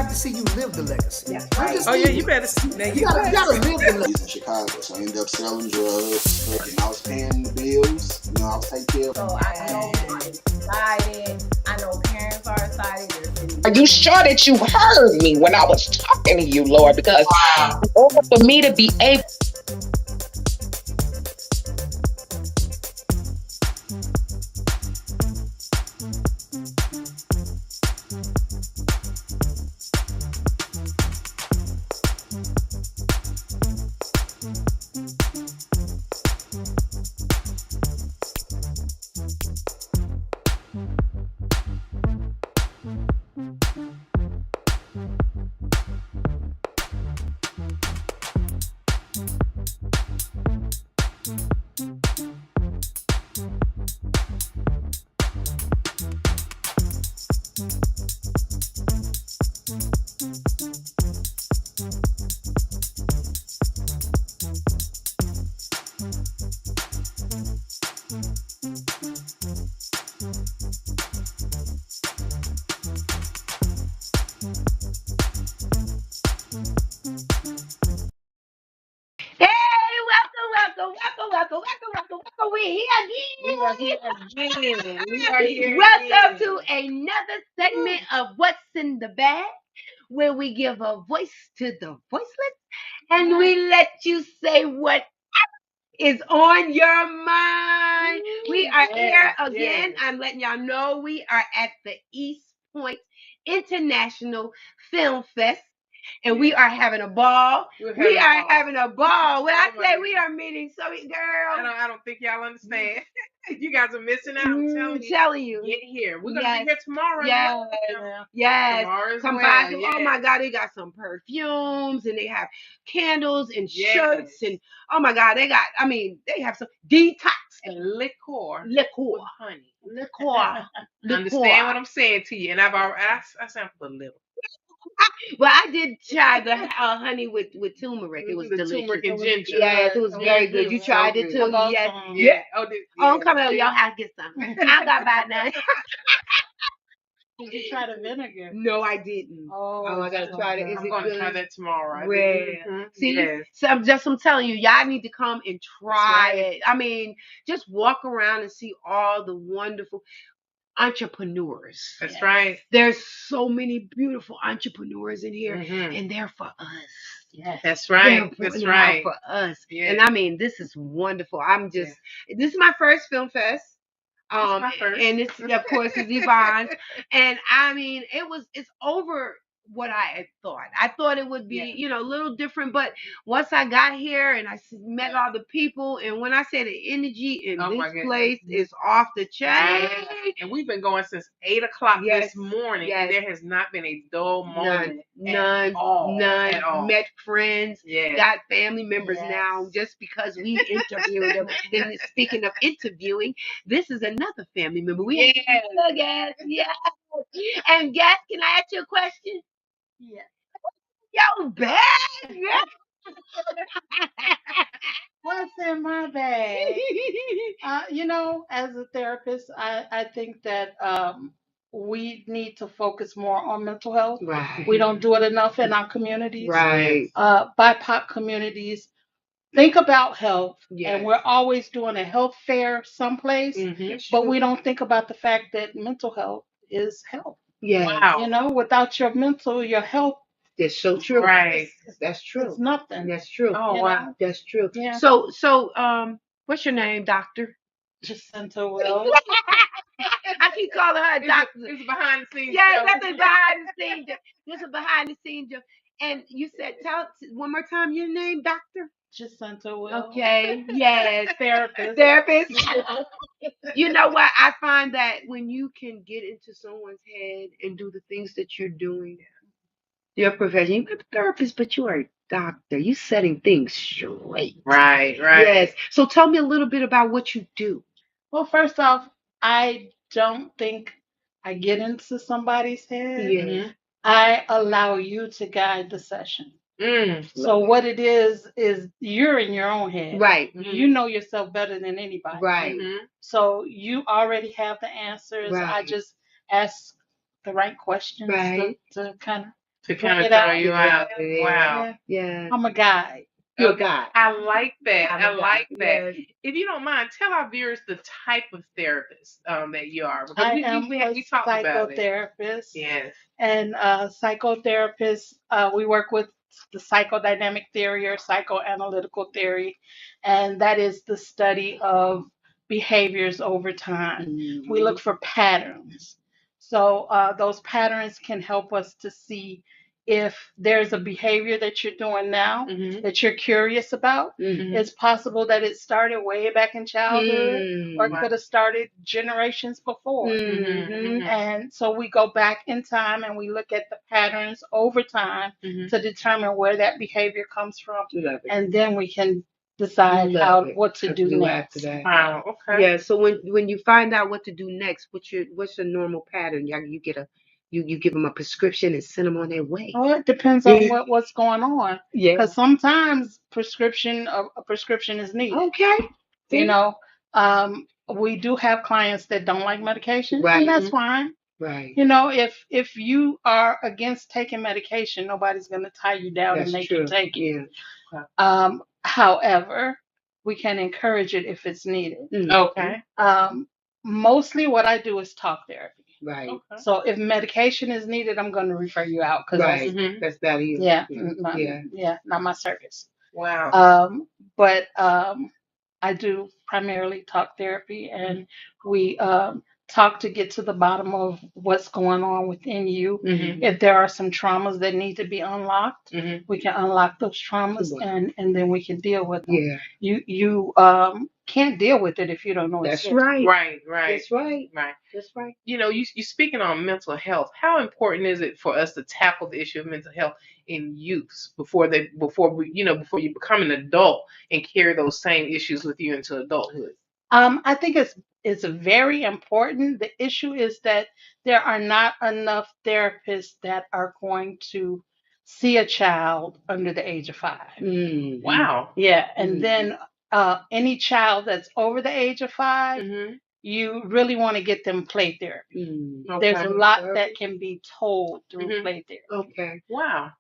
have to see you live the legacy. That's right. Just Oh yeah, leave you it. better. Now You gotta live the legacy. He's in Chicago, so I ended up selling drugs. And I was paying the bills. You know, I was taking care of. So I know it's excited. I know parents are excited. Are you sure that you heard me when I was talking to you, Lord? Because in order for me to be able Hey, welcome. We here again. We are here Welcome again. to another segment of What's in the Bag, where we give a voice to the voiceless and we let you say what is on your mind. We are here again. I'm letting y'all know we are at the East Point International Film Fest. And we are having a ball. We are having a ball. When I say we are meeting so many girls. I don't think y'all understand. You guys are missing out. I'm telling you. Get here. We're gonna be here tomorrow. Yes. Tomorrow as Come well. by. Oh my God, they got some perfumes and they have candles and shirts and oh my God, they have some detox and liquor. Liquor. Honey. Liquor. Understand what I'm saying to you. And I sampled a little. Well, I did try the honey with turmeric. It was delicious. Turmeric and ginger. Yes, it was very good. You tried it too? Yes. Yeah. I'm coming over your house get some. I got by none. Did you try the vinegar? No, I didn't. Oh, I gotta try it. Is I'm it gonna good? try that tomorrow. See, so I'm telling you, y'all need to come and try it. I mean, just walk around and see all the wonderful entrepreneurs. That's right. There's so many beautiful entrepreneurs in here, and they're for us. Yes, that's right. That's right. For us. Yeah. And I mean, this is wonderful. This is my first film fest. And this of course is Yvonne's. And I mean, it's over what I had thought. I thought it would be, a little different, but once I got here and I met all the people, and when I say the energy in this place is off the chain. And we've been going since 8:00 this morning, and there has not been a dull moment. None at all. Met friends, got family members now just because we interviewed them. And speaking of interviewing, this is another family member. We have guest, And guest, can I ask you a question? Yeah. Yo, bag. What's in my bag? As a therapist, I think that we need to focus more on mental health. Right. We don't do it enough in our communities. Right. BIPOC communities. Think about health, and we're always doing a health fair someplace, but we don't think about the fact that mental health is health. Yeah. Wow. Without your health. That's so true. Right. That's true. It's nothing. That's true. Oh wow. That's true. Yeah. So what's your name, doctor? Jacinta Wells. I keep calling her a doctor. It's behind the scenes. Yeah, that's a behind the scenes. This is behind the scenes. And you said, tell one more time your name, doctor. Jacinta Wells. Okay. Yes. Therapist. You know what? I find that when you can get into someone's head and do the things that you're doing, your profession, you're a therapist, but you are a doctor. You're setting things straight. Right. Yes. So tell me a little bit about what you do. Well, first off, I don't think I get into somebody's head. Yeah. I allow you to guide the session. So what it is you're in your own head. Right. You know yourself better than anybody. Right. So you already have the answers. Right. I just ask the right questions to kind of to bring kind of it throw out. you out. Yeah. Wow. Yeah. I'm a guide. You're a Okay. guy. I like that. I'm I a guy. like that. Yes. If you don't mind, tell our viewers the type of therapist that you are, because I am a we talked about it. psychotherapist. Yes. And psychotherapists, we work with the psychodynamic theory or psychoanalytical theory, and that is the study of behaviors over time. We look for patterns. So those patterns can help us to see if there's a behavior that you're doing now that you're curious about. It's possible that it started way back in childhood or it could have started generations before. And so we go back in time and we look at the patterns over time to determine where that behavior comes from. Love it. And then we can decide Love it. what to do next. After that. Wow. Okay. Yeah. So when you find out what to do next, what's your normal pattern? You get a you give them a prescription and send them on their way. Well, it depends on what's going on. Yeah. Because sometimes a prescription is needed. Okay. You know, we do have clients that don't like medication, Right. and that's fine. Right. You know, if you are against taking medication, nobody's going to tie you down and make you take it. Yeah. However, we can encourage it if it's needed. Okay. Mostly what I do is talk therapy. Right. Okay. So if medication is needed, I'm going to refer you out because Right. That's not you. not my service. Wow. But I do primarily talk therapy, and we talk to get to the bottom of what's going on within you. If there are some traumas that need to be unlocked, we can unlock those traumas, and then we can deal with them. Yeah. You can't deal with it if you don't know it's That's there. right. Right. That's right. Right. That's right. You know, you speaking on mental health. How important is it for us to tackle the issue of mental health in youth before you become an adult and carry those same issues with you into adulthood? I think it's very important. The issue is that there are not enough therapists that are going to see a child under the age of 5. Wow. Yeah, and then any child that's over the age of 5, you really want to get them play therapy. There's a lot that can be told through play therapy. Okay. Wow.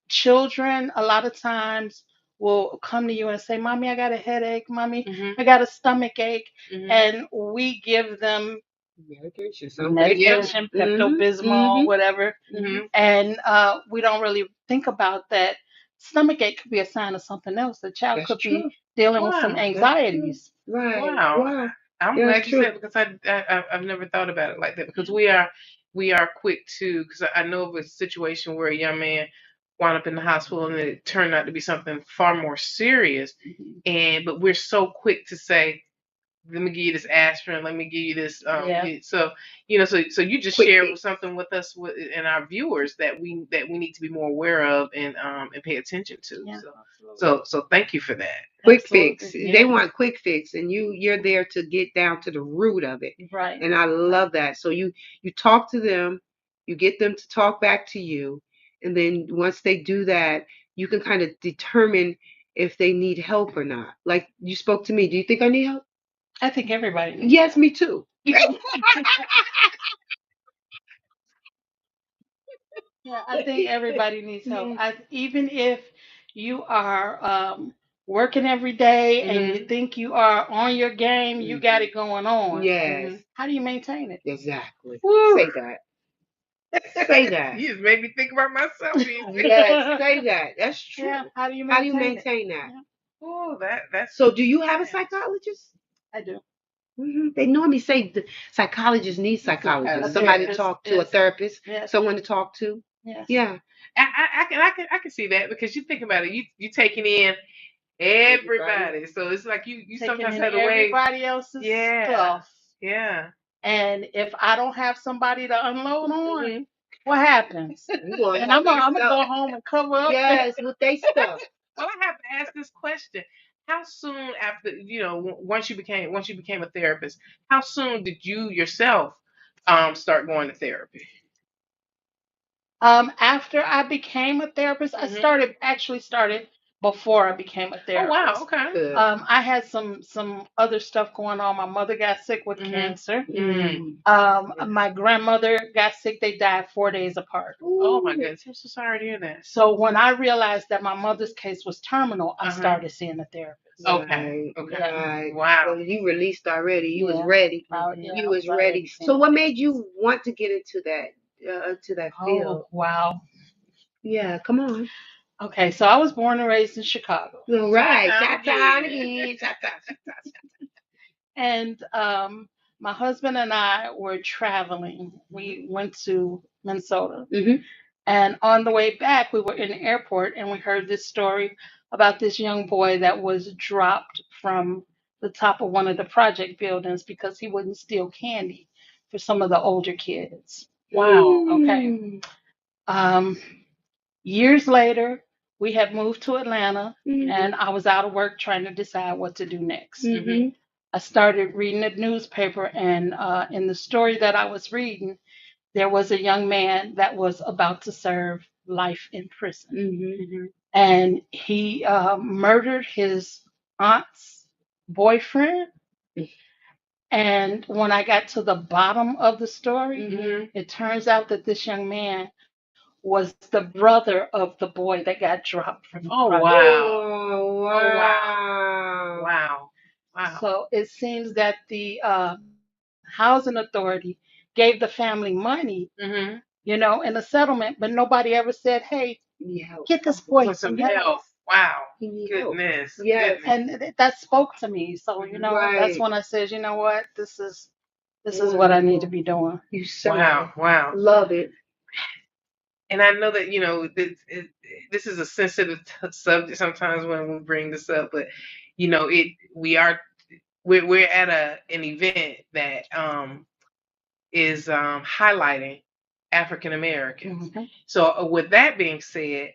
Children a lot of times will come to you and say, "Mommy, I got a headache. Mommy, I got a stomach ache," and we give them medication, Pepto-Bismol, whatever, and we don't really think about that. Stomach ache could be a sign of something else. The child could be dealing with some anxieties. Right. Wow. I'm glad you said, because I've never thought about it like that, because we are quick to, because I know of a situation where a young man wound up in the hospital and it turned out to be something far more serious, but we're so quick to say, let me give you this aspirin, let me give you this so you just share something with us and our viewers that we need to be more aware of and pay attention to. So thank you for that. Quick fix. They want quick fix, and you're there to get down to the root of it. Right. And I love that. So you talk to them, you get them to talk back to you, and then once they do that, you can kind of determine if they need help or not. Like you spoke to me. Do you think I need help? I think everybody needs Yes, me too. Yeah, I think everybody needs help. Even if you are working every day and you think you are on your game, you got it going on. Yes. How do you maintain it? Exactly. Woo. Say that. Say that. You just made me think about myself. Yes, say that. That's true. Yeah. How do you maintain that? Yeah. Oh, that's So do you have a psychologist? I do. They normally say the psychologists need psychologists. Somebody to talk to, a therapist, someone to talk to. Yes. Yeah. I can see that, because you think about it, you taking in everybody. So it's like you sometimes have to weigh everybody else's stuff. Yeah. And if I don't have somebody to unload on, what happens? And I'm gonna go home and cover up. Yes, with their stuff. Well, I have to ask this question: how soon after once you became a therapist, how soon did you yourself start going to therapy? After I became a therapist, I started before I became a Oh wow. therapist. Okay. Good. I had some other stuff going on. My mother got sick with cancer. Mm. My grandmother got sick. They died 4 days apart. Oh my Ooh. goodness. I'm so sorry to hear that. So when I realized that my mother's case was terminal, I Uh-huh. started seeing a therapist. Okay. Right, Okay. Yeah, right. Wow. So you released already. You was yeah, ready. Mhm. yeah. You I was was already ready. seeing So a what made therapist. you want to get into that field? Oh wow. Yeah, come on. Okay, so I was born and raised in Chicago, All right. Chi-town Shot time again. again. Shot time, shot time, and my husband and I were traveling. We went to Minnesota. Mm-hmm. And on the way back, we were in the airport and we heard this story about this young boy that was dropped from the top of one of the project buildings because he wouldn't steal candy for some of the older kids. Wow. Okay. Um, Years later, we had moved to Atlanta Mm-hmm. and I was out of work trying to decide what to do next. Mm-hmm. I started reading the newspaper, and in the story that I was reading, there was a young man that was about to serve life in prison. Mm-hmm. Mhm. And he murdered his aunt's boyfriend. And when I got to the bottom of the story, Mhm. it turns out that this young man was the brother of the boy that got dropped from the Oh project. wow. Oh, Oh wow. wow. Wow. Wow. So it seems that the housing authority gave the family money, Mhm. in a settlement, but nobody ever said, "Hey, Need help. get this boy For some some help." help. Wow. He need help. Goodness. Yes. Goodness. And that spoke to me. So Mhm. that's Right. when I said, you know what, this is what I need to Wonderful. be doing. You so Wow. Wow. love it. And I know that this is a sensitive subject sometimes when we bring this up, but it we're at an event that is highlighting African Americans. Mhm. So with that being said,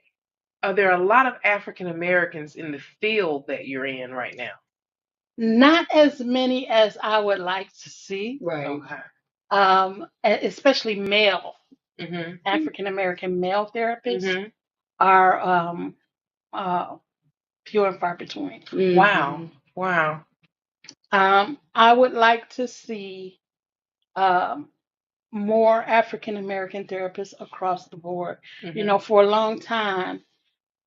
are there a lot of African Americans in the field that you're in right now? Not as many as I would like to see, Right. Okay. especially male Mhm. African American male therapists Mhm. are uh, few and far between. Wow. Mm-hmm. Wow. I would like to see um, more African American therapists across the board. Mhm. For a long time,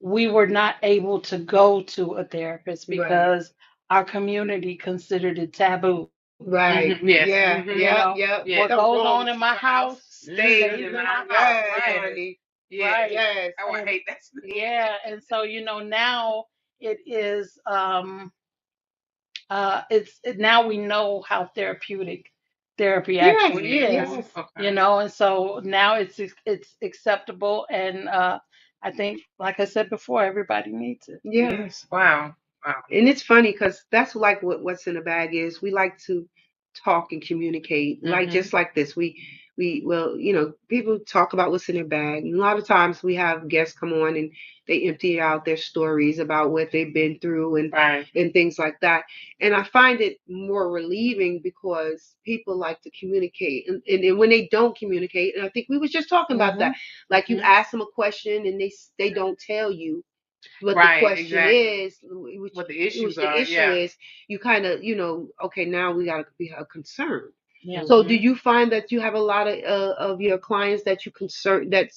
we were not able to go to a therapist Right. because our community considered it taboo. Right. Mhm. Yes. Yeah. You Mhm. Yep. know, Yep. what Yes. Some goes wrong on with in my My house house stays stays in in my my mm-hmm. house. house. Yes, Right, Yes. honey. Yes. right. Yes. I would And hate that. yeah, and so now it is now we know how therapeutic therapy Yes. actually Mhm. is. Yes. Okay. And so now it's acceptable, and I think, like I said before, everybody needs it. Yeah. Yes. Wow. Wow. And it's funny because that's like what's in the bag is. We like to talk and communicate, like Mhm. just like this. Well, people talk about what's in their bag. And a lot of times we have guests come on and they empty out their stories about what they've been through Right. and things like that. And I find it more relieving because people like to communicate. And when they don't communicate, and I think we was just talking about Hmm. that, like you Mhm. ask them a question and they don't tell you what the Right. question Exactly. is, which What the issues which the are? issue Yeah. is, you kind of, okay, now we got to be a concern. Yeah. So, do Mhm. you find that you have a lot of your clients that you concern that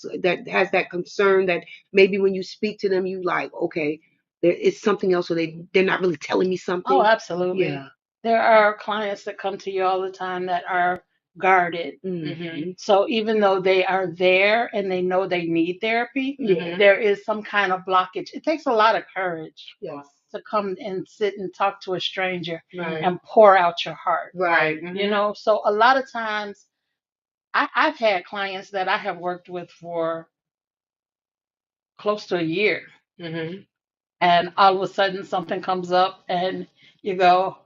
has that concern that maybe when you speak to them, you like, okay, there is something else, or they're not really telling me Oh, something. absolutely. Yeah. There are clients that come to you all the time that are guarded. Mhm. Mm-hmm. So even though they are there and they know they need therapy, Yeah. Mhm. there is some kind of blockage. It takes a lot of courage Yes. to come and sit and talk to a stranger Right. and pour out your heart. Right. Right. Mhm. So a lot of times I've had clients that I have worked with for close to a year, Mhm. and all of a sudden something comes up and you go,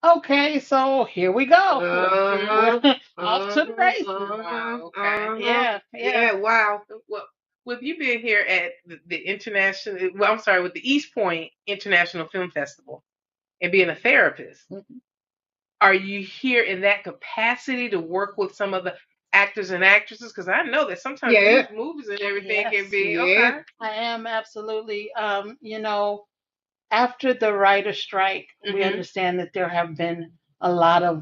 okay, so here we go. Mhm. We're Uh-huh. off to the Uh-huh. races. Uh-huh. Wow. Okay. Uh-huh. Yeah, yeah. Yeah. Wow. Well, with you being here at the international, well, I'm sorry, with the East Point International Film Festival and being a therapist, Mhm. are you here in that capacity to work with some of the actors and actresses? Because I know that sometimes Yeah. these movies and everything can Yes, be Yeah. okay. I am absolutely. After the writer strike, we Mhm. understand that there have been a lot of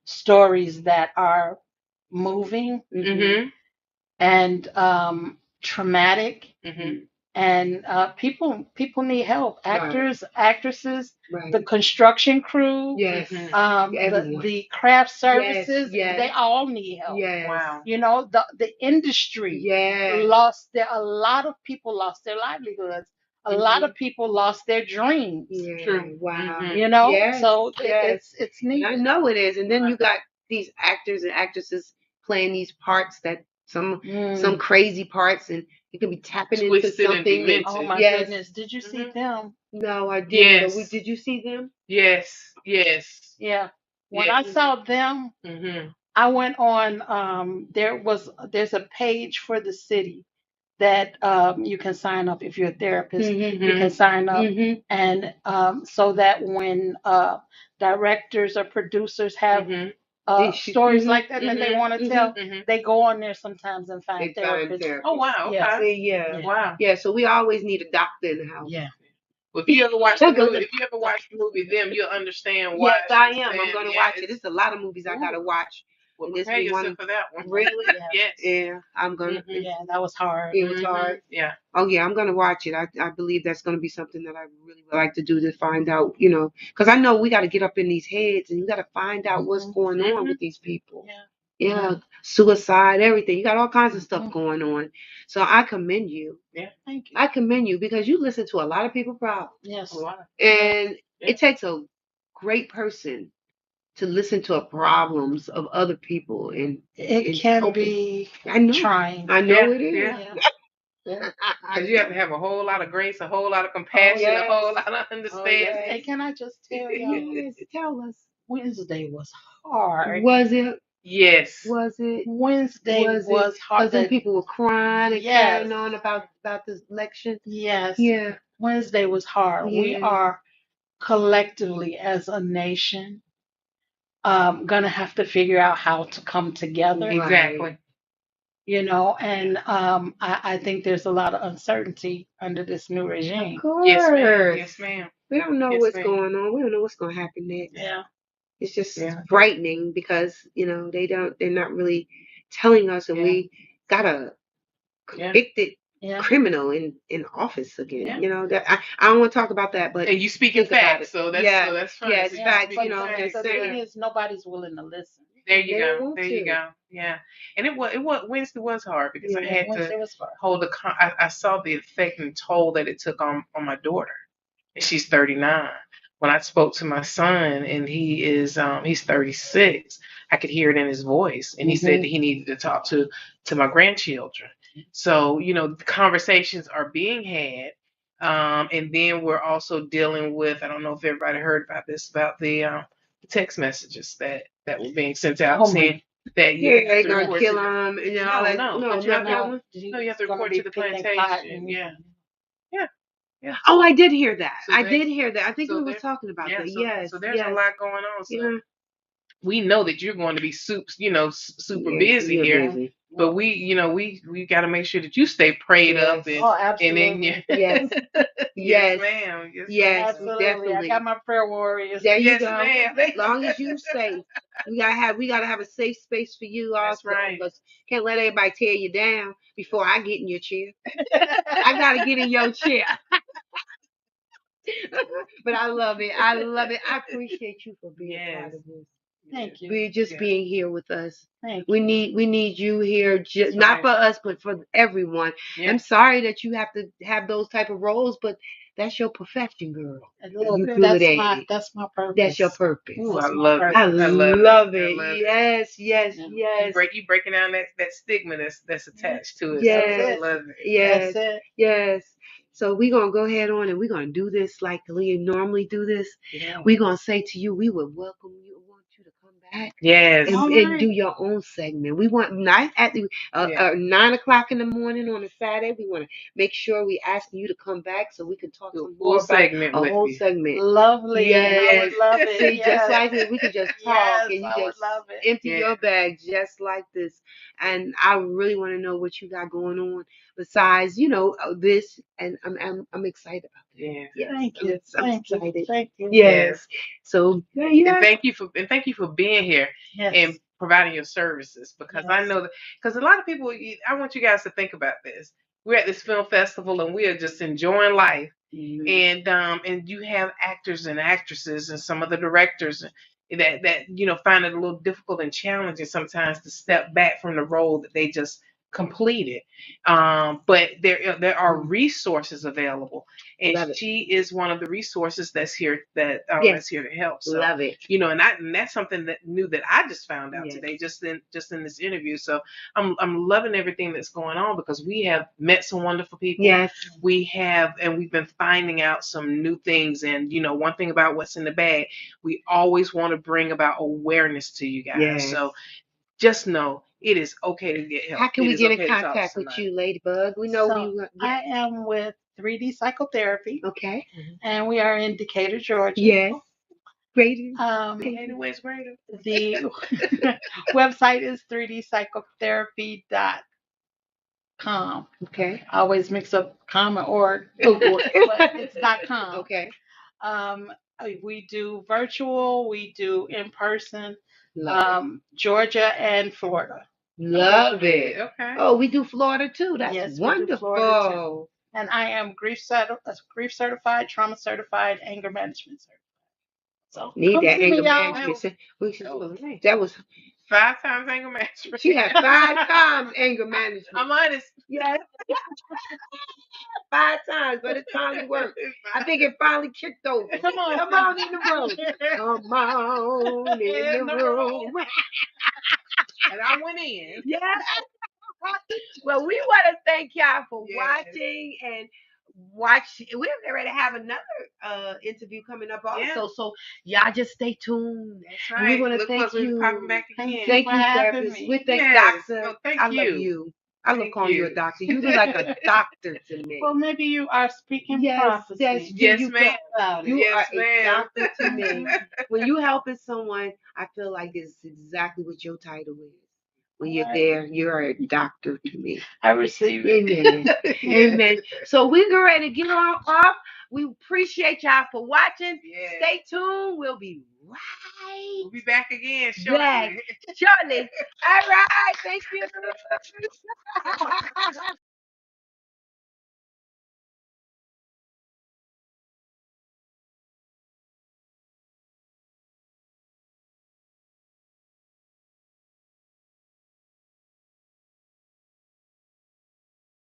stories that are moving Mhm. and traumatic, Mhm. and people need help. Right. Actors, actresses, Right. the construction crew, Yes. Mhm. Everyone. the craft Yes. services, Yes. they all need help. Yes. Wow. The industry Yes. lost their a lot of people lost their livelihoods. A lot of people lost their dreams. Yeah. True. Wow. Mhm. Yes. So Yes. it's And I needed. know it is. And then you got these actors and actresses playing these parts that some crazy parts, and you can be tapping into Twisted and something. And Oh demented. my yes. goodness, did you see Mhm. them? No, I didn't. But Yes. did you see them? Yes. Yes. Yeah. When I Yes. saw them, Mhm. I went on there's a page for the city that you can sign up if you're a therapist. You can Mhm. sign up, Mm-hmm. and so that when directors or producers have Mhm. Issue. stories Mm-hmm. like that and they Mhm. want to tell, Mm-hmm. Mhm. they go on there sometimes and They find find therapists. Oh therapists. wow. Yeah, Okay. See, yeah. yeah, Wow. Yeah, so we always need a doctor in the house. yeah. Well, if you ever watch the movie, Because if you ever watch the movie Them, you'll understand why yes, she I was am. I'm saying, gonna yeah, watch it. it's There's a lot of movies I ooh. gotta watch. Well, And this prepare be one yourself of for that one. really. Yeah, Yes. Yeah, I'm gonna. Mhm. yeah, that was hard. It was hard. Yeah. Oh yeah, I'm gonna watch it. I believe that's gonna be something that I really would like to do to find out, because I know we got to get up in these heads and you got to find out what's Mhm. going on Mhm. with these people. Yeah. Yeah, suicide, everything. You got all kinds of stuff Mhm. going on. So I commend you. Yeah. Thank you. I commend you because you listen to a lot of people's problems, A Yes. lot. and Yeah. it takes a great person to listen to problems of other people It and can help them. be I know. trying. I know Yeah. it is. Yeah. Yeah. Yeah. I Because you have know. to have a whole lot of grace, a whole lot of Oh compassion, a Yes. whole lot of Oh yes. understanding. And can I just tell y'all, Yes. Tell us. Wednesday was hard. Was it? Yes. Was it? Wednesday Was it? was hard. Because then people were crying and Yes, carrying on about this election. yes. Yeah. Wednesday was hard. We Yeah. are collectively as a nation gonna have to figure out how to come together. Exactly. And I think there's a lot of uncertainty under this new Of regime. Yes, ma'am. course. Yes, ma'am. We don't know Yes, what's ma'am. going on. We don't know what's going to happen next. Yeah, It's just Yeah. frightening because, they're not really telling us, and Yeah. we got a Yeah. convicted yeah. criminal in office again. Yeah. That I don't want to talk about that, but And you speaking think about it. facts, so Yeah. that's fine. Yeah, So it's you Yeah, facts. but speaking the, I'm the, just facts. the thing Yeah. saying. is, nobody's willing to listen. There you They don't go. want There you to. go. Yeah. And it was Wednesday was hard because I Yeah. had to Wednesday was hard. hold I saw the effect and toll that it took on my daughter. And she's 39. When I spoke to my son and he's 36, I could hear it in his voice. And he said that he needed to talk to my grandchildren. So, the conversations are being had. And then we're also dealing with, I don't know if everybody heard about this, about the text messages that were being sent out Oh my, saying that you Yeah, have they're to gonna report kill to the them and all no, that. no, No, but you have not to killing no, them. no, you have to gonna report be to the picking cotton. plantation. Yeah. Yeah. Yeah. Oh, I did hear that. So I they did hear that. I think we so were there talking about yeah, that. so Yes, so there's a yes. lot going on. So Yeah, we know that you're going to be super yeah. busy You're here, busy. but we got to make sure that you stay prayed up Yes, and Oh, then absolutely. yes, yes, yes, ma'am. Yes, yes. ma'am. Absolutely. I got Definitely. my prayer warriors. There you Yes, go. ma'am. Long as you safe, we gotta have a safe space for you That's also, right. because can't let everybody tear you down before I get in your chair. I gotta get in your chair. But I love it. I love it. I appreciate you for being part Yes. of this. Thank you. Be just Yeah. being here with us. Thank We you. need you here, That's not right. for us, but for everyone. Yeah. I'm sorry that you have to have those type of roles, but that's your perfection, girl. And look, You good at it. that's my That's your purpose. purpose. Ooh, I That's my love it. I purpose. I love it. love I it. love it. Yes, yes, Yeah. You yes, breaking down that stigma that's attached to it. So That's I yes, it. love it. yes, That's it. yes. So we're gonna go ahead on and we're gonna do this like we normally do this. Yeah. We're gonna say to you, we would welcome you, want you to come back. that. Yes. And, All and do right. your own segment. We want night at the Yeah. 9 o'clock in the morning on a Saturday. We want to make sure we ask you to come back so we can talk Do a some more full about segment a with whole me. segment. Lovely. I Yes. would love it. See, just Yes. like this, we could just talk Yes, and you I would just love it. empty Yeah. your bag just like this. And I really want to know what you got going on besides, this. And I'm excited about it. Yeah. Yes, Thank I'm, you. I'm Thank you. excited. Thank you. Yes. Yes. So, And yeah. thank you for being here and Yes. providing your services, because I Yes. know that, because a lot of people, I want you guys to think about this. We're at this film festival and we are just enjoying life, and you have actors and actresses and some of the directors that find it a little difficult and challenging sometimes to step back from the role that they just completed. But there are resources available, and Love it. she is one of the resources that's here Yes. that's here to help. So Love it. and that's something that new that I just found out Yes. today, just in this interview. So I'm loving everything that's going on, because we have met some wonderful people. Yes. We've been finding out some new things. And one thing about what's in the bag, we always want to bring about awareness to you guys. Yes. So just know it is okay to get help. How can It we is get in okay to talk to contact with somebody. you, Ladybug? We know So you. I am with 3D Psychotherapy, Okay. and we are in Decatur, Georgia. Yes. Great. Anyways, greater. The website is 3dpsychotherapy.com. Okay. I always mix up com and org, but it's .com. Okay. Um, we do virtual, we do in person, Love Georgia and Florida. Love it. Okay. Oh, we do Florida too. That's Yes, we do Florida too. wonderful. And I am grief certified, trauma certified, anger management certified. So Need come that see me, anger y'all. management. Oh, That was 5 times anger management. she had 5 times anger management. I'm honest. Yes. 5 times, but it finally worked. I think it finally kicked over. Come on. Come on in the room. Come on in the room. And I went in. Yeah. Well, we want to thank y'all for Yes. watching and watch. We're ready to have another interview coming up also. Yeah. So y'all just stay tuned. That's And we right. want to Look thank what's been popping back you. again. Thank for you, having therapist. me. We thank Yes. Doctor. Oh, thank I love you. you. I love Thank calling you a you. doctor. You look like a doctor to me. Well, maybe you are speaking Yes, prophecy. Yes, you ma'am. About it. you Yes, are a ma'am. doctor to me. When you helping someone, I feel like this is exactly what your title is. When you're there, you're a doctor to me. I receive it. Amen. Yes. Amen. So we're getting ready to get on off. We appreciate y'all for watching. Yes. Stay tuned. We'll be right We'll be back again shortly. back shortly. All right. Thank you.